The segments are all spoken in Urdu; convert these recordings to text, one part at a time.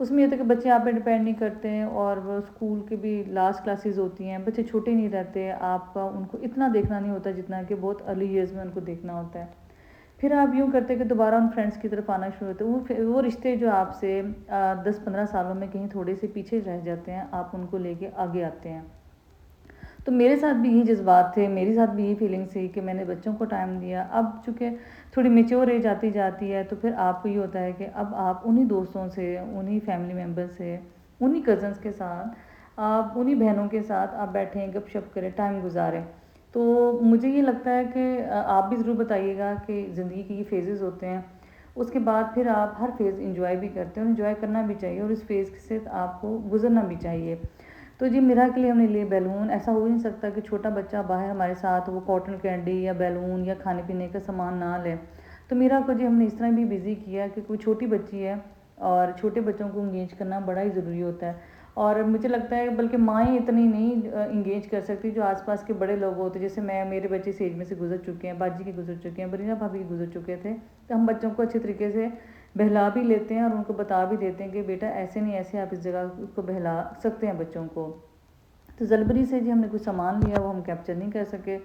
اس میں یہ ہوتا ہے کہ بچے آپ پہ ڈپینڈ نہیں کرتے ہیں، اور وہ اسکول کے بھی لاسٹ کلاسز ہوتی ہیں، بچے چھوٹے نہیں رہتے، آپ کا ان کو اتنا دیکھنا نہیں ہوتا جتنا کہ بہت ارلی ایئرز میں ان کو دیکھنا ہوتا ہے۔ پھر آپ یوں کرتے کہ دوبارہ ان فرینڈس کی طرف آنا شروع ہوتے ہیں، وہ رشتے جو آپ سے 10-15 سالوں میں کہیں تھوڑے سے پیچھے رہ جاتے ہیں، آپ ان کو لے کے آگے آتے ہیں۔ تو میرے ساتھ بھی یہی جذبات تھے، میری ساتھ بھی یہی فیلنگس تھی کہ میں نے بچوں کو ٹائم دیا۔ اب چونکہ تھوڑی میچور ایج آتی جاتی ہے، تو پھر آپ کو یہ ہوتا ہے کہ اب آپ انہی دوستوں سے، انہی فیملی ممبر سے، انہی کزنس کے ساتھ، آپ انہی بہنوں کے ساتھ آپ بیٹھیں، گپ شپ کریں، ٹائم گزاریں۔ تو مجھے یہ لگتا ہے کہ آپ بھی ضرور بتائیے گا کہ زندگی کے یہ فیزز ہوتے ہیں، اس کے بعد پھر آپ ہر فیز انجوائے بھی کرتے ہیں، اور انجوائے کرنا بھی چاہیے، اور اس فیز سے آپ کو گزرنا بھی چاہیے۔ تو جی میرا کے لیے ہم نے لیے بیلون، ایسا ہو نہیں سکتا کہ چھوٹا بچہ باہر ہمارے ساتھ وہ کاٹن کینڈی یا بیلون یا کھانے پینے کا سامان نہ لے۔ تو میرا کو جی ہم نے اس طرح بھی بزی کیا کہ کوئی چھوٹی بچی ہے، اور چھوٹے بچوں کو انگیج کرنا بڑا ہی ضروری ہوتا ہے، اور مجھے لگتا ہے بلکہ مائیں اتنی نہیں انگیج کر سکتی جو آس پاس کے بڑے لوگ ہوتے، جیسے میرے بچے اس ایج میں سے گزر چکے ہیں، باجی کے گزر چکے ہیں، برینا بھابھی کے گزر چکے تھے، تو ہم بچوں کو اچھے طریقے سے بہلا بھی لیتے ہیں، اور ان کو بتا بھی دیتے ہیں کہ بیٹا ایسے نہیں، ایسے آپ اس جگہ کو بہلا سکتے ہیں بچوں کو۔ تو زلبری سے جی ہم نے کوئی سامان لیا، وہ ہم کیپچر نہیں کر سکے،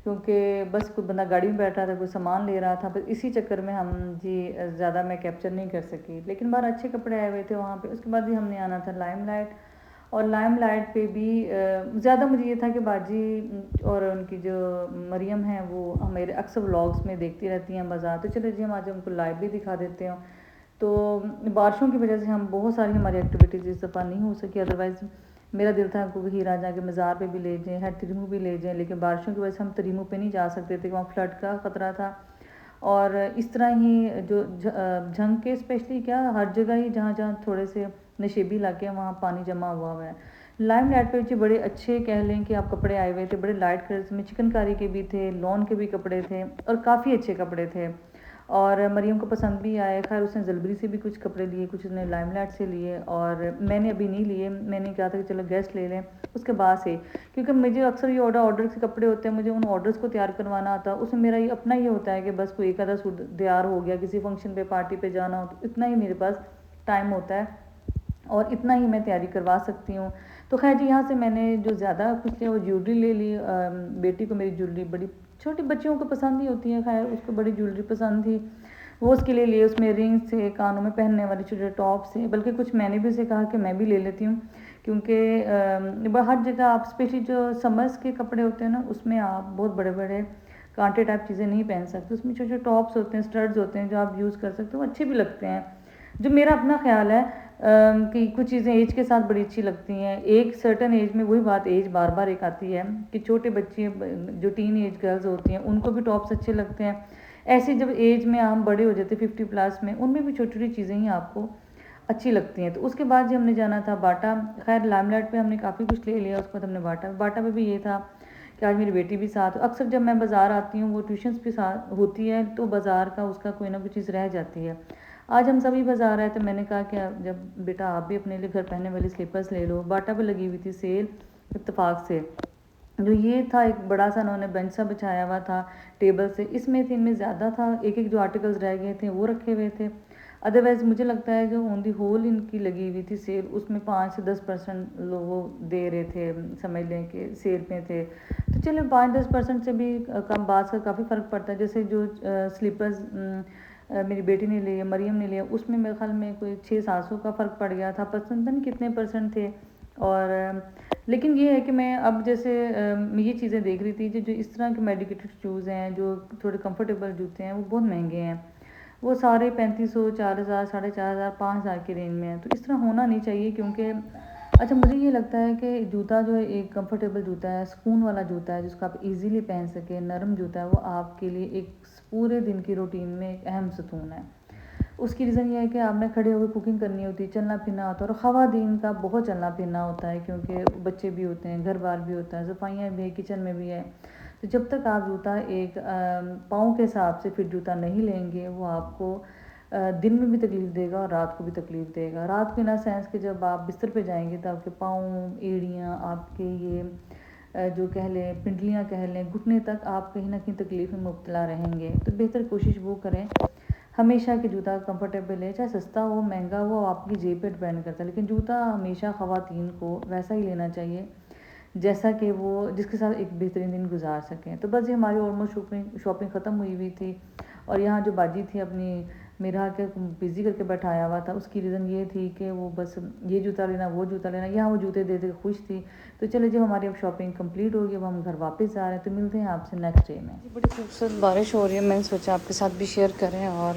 کیونکہ بس کوئی بندہ گاڑی میں بیٹھا تھا، کوئی سامان لے رہا تھا، بس اسی چکر میں ہم جی زیادہ میں کیپچر نہیں کر سکی، لیکن باہر اچھے کپڑے آئے ہوئے تھے وہاں پہ۔ اس کے بعد بھی ہم نے آنا تھا لائم لائٹ، اور لائم لائٹ پہ بھی زیادہ مجھے یہ تھا کہ باجی اور ان کی جو مریم ہیں وہ میرے اکثر ولاگس میں دیکھتی رہتی ہیں بازار، تو چلے جی ہم آج ان کو لائیو بھی دکھا دیتے ہیں۔ تو بارشوں کی وجہ سے ہم بہت ساری ہماری ایکٹیویٹیز اس دفعہ نہیں ہو سکی، ادروائز میرا دل تھا کہ ہیرا جا کے مزار پہ بھی لے جائیں، ہیڈ تریمو بھی لے جائیں، لیکن بارشوں کی وجہ سے ہم تریمو پہ نہیں جا سکتے تھے، وہاں فلڈ کا خطرہ تھا، اور اس طرح ہی جو جھنگ کے اسپیشلی کیا ہر جگہ ہی جہاں جہاں تھوڑے سے نشیبی علاقے ہیں وہاں پانی جمع ہوا ہے۔ لائم لائٹ پہ بڑے اچھے کہہ لیں کہ آپ کپڑے آئے ہوئے تھے، بڑے لائٹ کلرز میں، چکن کاری کے بھی تھے، لون کے بھی کپڑے تھے، اور کافی اچھے کپڑے تھے، اور مریم کو پسند بھی آئے۔ خیر اس نے زلبری سے بھی کچھ کپڑے لیے، کچھ اس نے لائم لائٹ سے لیے، اور میں نے ابھی نہیں لیے، میں نے کہا تھا کہ چلو گیسٹ لے لیں اس کے بعد سے، کیونکہ مجھے اکثر یہ آرڈر سے کپڑے ہوتے ہیں، مجھے ان آرڈرز کو تیار کروانا آتا ہے، اس میں میرا یہ اپنا یہ ہوتا ہے کہ بس کوئی ایک آدھا سوٹ تیار ہو گیا، کسی فنکشن پہ پارٹی پہ جانا ہو تو اتنا ہی میرے پاس ٹائم ہوتا ہے، اور اتنا ہی میں تیاری کروا سکتی ہوں۔ تو خیر جی یہاں سے میں نے جو زیادہ کچھ لیا وہ جیولری لے لی، بیٹی کو میری جیولری بڑی چھوٹی بچیوں کو پسند ہی ہوتی ہے، خیر اس کو بڑی جیولری پسند تھی، وہ اس کے لیے لیے، اس میں رنگس تھے، کانوں میں پہننے والے چھوٹے ٹاپس تھے، بلکہ کچھ میں نے بھی اسے کہا کہ میں بھی لے لیتی ہوں، کیونکہ ہر جگہ آپ اسپیشلی جو سمرس کے کپڑے ہوتے ہیں نا، اس میں آپ بہت بڑے بڑے کانٹے ٹائپ چیزیں نہیں پہن سکتے، اس میں چھوٹے چھوٹے ٹاپس ہوتے ہیں، اسٹرڈز ہوتے ہیں جو آپ یوز کر سکتے ہیں، وہ اچھے بھی لگتے ہیں۔ جو میرا اپنا خیال ہے کہ کچھ چیزیں ایج کے ساتھ بڑی اچھی لگتی ہیں، ایک سرٹن ایج میں وہی بات ایج بار بار ایک آتی ہے کہ چھوٹے بچے جو ٹین ایج گرلز ہوتی ہیں ان کو بھی ٹاپس اچھے لگتے ہیں، ایسے جب ایج میں ہم بڑے ہو جاتے ہیں 50+ میں، ان میں بھی چھوٹی چھوٹی چیزیں ہی آپ کو اچھی لگتی ہیں۔ تو اس کے بعد جب ہم نے جانا تھا باٹا، خیر لائم لائٹ پہ ہم نے کافی کچھ لے لیا، اس کے بعد ہم نے باٹا پہ بھی یہ تھا کہ آج میری بیٹی بھی ساتھ، اکثر جب میں بازار آتی ہوں وہ ٹیوشنس بھی ساتھ ہوتی ہے، تو بازار کا اس کا کوئی نہ کوئی چیز رہ جاتی ہے۔ آج ہم سبھی بازار آئے تو میں نے کہا کہ جب بیٹا آپ بھی اپنے لیے گھر پہننے والی سلیپرز لے لو، باٹا پہ لگی ہوئی تھی سیل اتفاق سے، جو یہ تھا ایک بڑا سا انہوں نے بینچ سا بچھایا ہوا تھا ٹیبل سے، اس میں ان میں زیادہ تھا، ایک ایک جو آرٹیکلز رہ گئے تھے وہ رکھے ہوئے تھے، ادروائز مجھے لگتا ہے جو آن دی ہول ان کی لگی ہوئی تھی سیل، اس میں 5 سے 10% لوگ دے رہے تھے، سمجھ لیں کہ سیل میں تھے، تو چلے 5-10% سے بھی کم بعض کا کافی فرق پڑتا ہے۔ جیسے جو سلیپرز میری بیٹی نے لیا، مریم نے لیا، اس میں میرے خیال میں کوئی 600-700 کا فرق پڑ گیا تھا، پسند نہیں کتنے پرسنٹ تھے، اور لیکن یہ ہے کہ میں اب جیسے یہ چیزیں دیکھ رہی تھی جو اس طرح کے میڈیکیٹڈ شوز ہیں، جو تھوڑے کمفرٹیبل جوتے ہیں، وہ بہت مہنگے ہیں، وہ سارے 3500، 4000، 4500، 5000 کی رینج میں ہیں، تو اس طرح ہونا نہیں چاہیے، کیونکہ اچھا مجھے یہ لگتا ہے کہ جوتا جو ہے ایک کمفرٹیبل جوتا ہے، سکون والا جوتا ہے، جس کو آپ ایزیلی پہن سکیں، نرم جوتا ہے، وہ آپ کے لیے ایک پورے دن کی روٹین میں ایک اہم ستون ہے۔ اس کی ریزن یہ ہے کہ آپ نے کھڑے ہو کے کوکنگ کرنی ہوتی ہے، چلنا پھرنا ہوتا ہے، اور خواتین کا بہت چلنا پھرنا ہوتا ہے، کیونکہ بچے بھی ہوتے ہیں، گھر بار بھی ہوتا ہے، صفائیاں بھی ہے، کچن میں بھی ہے، تو جب تک آپ جوتا ایک پاؤں کے حساب سے فٹ جوتا نہیں لیں گے، وہ آپ کو دن میں بھی تکلیف دے گا اور رات کو بھی تکلیف دے گا۔ رات کو ان سینس کہ جب آپ بستر پہ جائیں گے تو آپ کے پاؤں، ایڑیاں، آپ کے یہ جو کہہ لیں پنڈلیاں کہہ لیں، گھٹنے تک آپ کہیں نہ کہیں تکلیف میں مبتلا رہیں گے، تو بہتر کوشش وہ کریں ہمیشہ کہ جوتا کمفرٹیبل ہے، چاہے سستا ہو مہنگا ہو، آپ کی جیب پہ ڈپینڈ کرتا ہے، لیکن جوتا ہمیشہ خواتین کو ویسا ہی لینا چاہیے جیسا کہ وہ جس کے ساتھ ایک بہترین دن گزار سکیں۔ تو بس یہ ہماری آلموسٹ شاپنگ ختم ہوئی تھی، اور یہاں جو باجی تھی اپنی میرا کے بزی کر کے بیٹھایا ہوا تھا، اس کی ریزن یہ تھی کہ وہ بس یہ جوتا لینا وہ جوتا لینا، یہاں وہ جوتے دے دے خوش تھی۔ تو چلے جب ہماری اب شاپنگ کمپلیٹ ہوگی، اب ہم گھر واپس جا رہے ہیں، تو ملتے ہیں آپ سے نیکسٹ ڈے میں۔ بڑی خوبصورت بارش ہو رہی ہے، میں نے سوچا آپ کے ساتھ بھی شیئر کریں، اور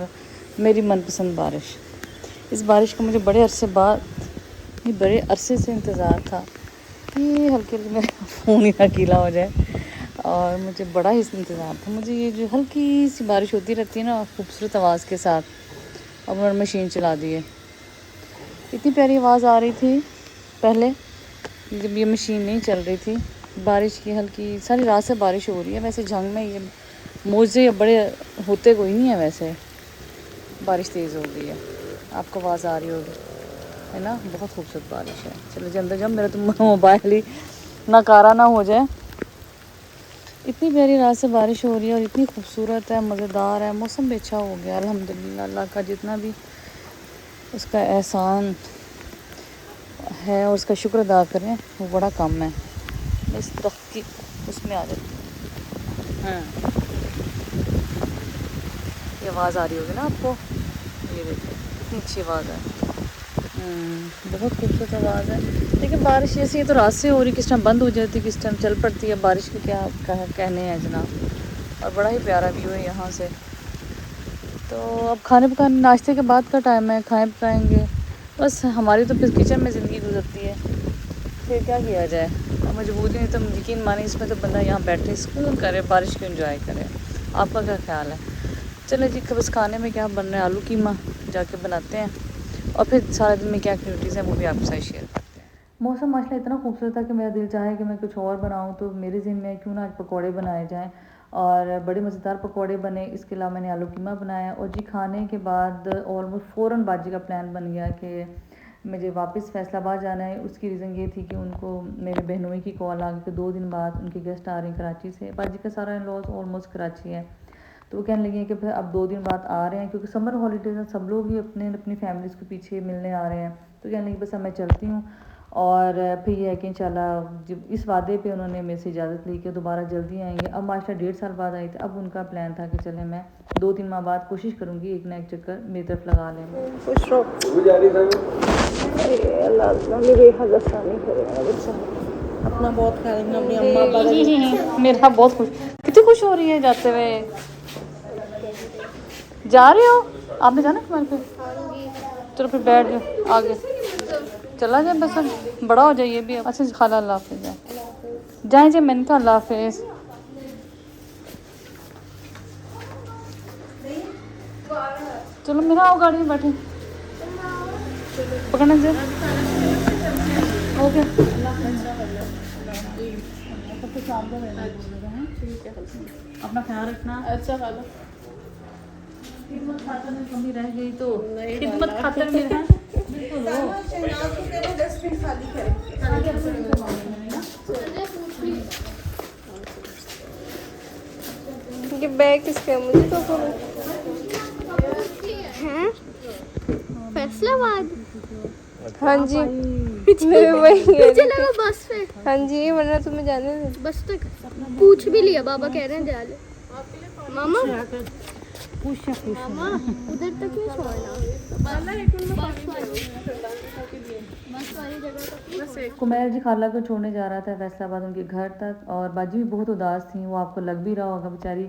میری من پسند بارش، اس بارش کا مجھے بڑے عرصے سے انتظار تھا کہ ہلکے میرا فون ہی نہ گیلا ہو جائے، اور مجھے بڑا ہی انتظار تھا۔ مجھے یہ جو ہلکی سی بارش ہوتی رہتی ہے نا خوبصورت آواز کے ساتھ، اب انہوں نے مشین چلا دی ہے، اتنی پیاری آواز آ رہی تھی پہلے جب یہ مشین نہیں چل رہی تھی، بارش کی ہلکی، ساری رات سے بارش ہو رہی ہے۔ ویسے جھنگ میں یہ موزے بڑے ہوتے کوئی نہیں ہے، ویسے بارش تیز ہو گئی ہے، آپ کو آواز آ رہی ہوگی ہے نا، بہت خوبصورت بارش ہے۔ چلو جی اندر جاؤ، میرا تو موبائل ہی ناکارہ نہ ہو جائے۔ اتنی پیاری رات سے بارش ہو رہی ہے، اور اتنی خوبصورت ہے، مزیدار ہے، موسم بھی اچھا ہو گیا الحمدللہ۔ اللہ کا جتنا بھی اس کا احسان ہے اور اس کا شکر ادا کریں وہ بڑا کم ہے۔ میں اس درخت کی اس میں آ جاتی ہوں، ہاں یہ آواز آ رہی ہوگی نا آپ کو، یہ دیکھیں کتنی اچھی آواز ہے، بہت خوبصورت آواز ہے۔ لیکن بارش ایسی ہے تو رات سے ہو رہی، کس ٹائم بند ہو جاتی، کس ٹائم چل پڑتی ہے، بارش کے کیا کہنے ہیں جناب، اور بڑا ہی پیارا ویو ہے یہاں سے۔ تو اب کھانے پکانے ناشتے کے بعد کا ٹائم ہے، کھائیں پکائیں گے، بس ہماری تو پھر کچن میں زندگی گزرتی ہے، پھر کیا کیا جائے، اور مجبوری نہیں تو یقین مانیں اس میں تو بندہ یہاں بیٹھے سکون کرے، بارش کو انجوائے کرے۔ آپ کا کیا خیال ہے؟ چلیں جی، بس کھانے میں کیا بن رہا ہے، آلو قیمہ جا کے بناتے ہیں، اور پھر سارے دن میں کیا ایکٹیویٹیز ہیں وہ بھی آپ کے ساتھ شیئر کرتے ہیں۔ موسم ماشاء اللہ اتنا خوبصورت تھا کہ میرا دل چاہے کہ میں کچھ اور بناؤں، تو میرے ذہن میں کیوں نہ آج پکوڑے بنائے جائیں، اور بڑے مزیدار پکوڑے بنے۔ اس کے علاوہ میں نے آلو قیمہ بنایا، اور جی کھانے کے بعد آلموسٹ فوراً باجی کا پلان بن گیا کہ مجھے واپس فیصل آباد جانا ہے۔ اس کی ریزن یہ تھی کہ ان کو میرے بہنوئی کی کال آ گئی کہ 2 دن بعد ان کے گیسٹ آ رہے ہیں کراچی سے، باجی کا سارا ان لاز آلموسٹ کراچی ہے، تو وہ کہنے لگے ہیں کہ پھر اب 2 دن بعد آ رہے ہیں، کیونکہ سمر ہالیڈیز ہیں، سب لوگ ہی اپنی فیملیز کے پیچھے ملنے آ رہے ہیں، تو کہنے لگے بس اب میں چلتی ہوں۔ اور پھر یہ ہے کہ انشاءاللہ جب اس وعدے پہ انہوں نے میرے سے اجازت لی کہ دوبارہ جلدی آئیں گے۔ اب ماشاء 1.5 سال بعد آئی تھی، اب ان کا پلان تھا کہ چلیں میں 2-3 ماہ بعد کوشش کروں گی ایک نہ ایک چکر میری طرف لگا لیں۔ خوش رہو، اپنا بہت خیال رکھنا، اپنی اماں ابا کا۔ میرا بہت خوش، کتنی خوش ہو رہی ہے جاتے ہوئے۔ جا رہے ہو آپ نے، جانا کمال پہ؟ چلو پھر بیٹھ جاؤ آگے، چلا جائے بس، اب بڑا ہو جائیے بھی۔ اچھا خالہ اللہ حافظ جائیں جائیں، میں نے کہا اللہ حافظ۔ چلو میرا آؤ گاڑی میں بیٹھے پکڑنا سے اوکے، اپنا خیال رکھنا۔ اچھا خالہ، خدمت خاطر میں کمی رہ گئی تو خدمت خاطر میں رہا بالکل ہو۔ یہ بیگ کس کا ہے؟ مجھے تو فیصل آباد، ہاں جی میرے وہی ہے، مجھے لگا بس پہ، ہاں جی ورنہ تمہیں جانے دیں۔ بس تک پوچھ بھی لیا، بابا کہہ رہے ہیں جا لے۔ ماما ماما ادھر تک کیوں چھوڑنا، بس والی جگہ تک۔ کمیل جی خالہ کو چھوڑنے جا رہا تھا فیصل آباد ان کے گھر تک، اور باجی بھی بہت اداس تھیں، وہ آپ کو لگ بھی رہا ہوگا بیچاری،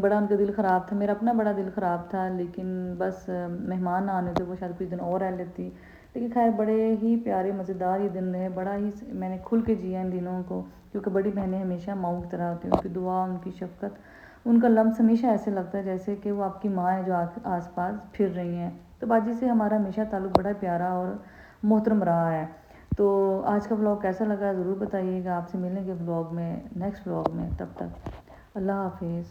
بڑا ان کا دل خراب تھا، میرا اپنا بڑا دل خراب تھا، لیکن بس مہمان نہ آنے تھے، وہ شاید کچھ دن اور رہ لیتی، لیکن خیر بڑے ہی پیارے مزیدار یہ دن رہے، بڑا ہی میں نے کھل کے جیا ان دنوں کو، کیونکہ بڑی بہنیں ہمیشہ ماؤں کی طرح ہوتی ہیں، ان کی دعا، ان کی شفقت، ان کا لمس ہمیشہ ایسے لگتا ہے جیسے کہ وہ آپ کی ماں ہے جو آس پاس پھر رہی ہیں۔ تو باجی سے ہمارا ہمیشہ تعلق بڑا پیارا اور محترم رہا ہے۔ تو آج کا ولاگ کیسا لگا ضرور بتائیے گا، آپ سے ملیں گے ولاگ میں، نیکسٹ ولاگ میں، تب تک اللہ حافظ۔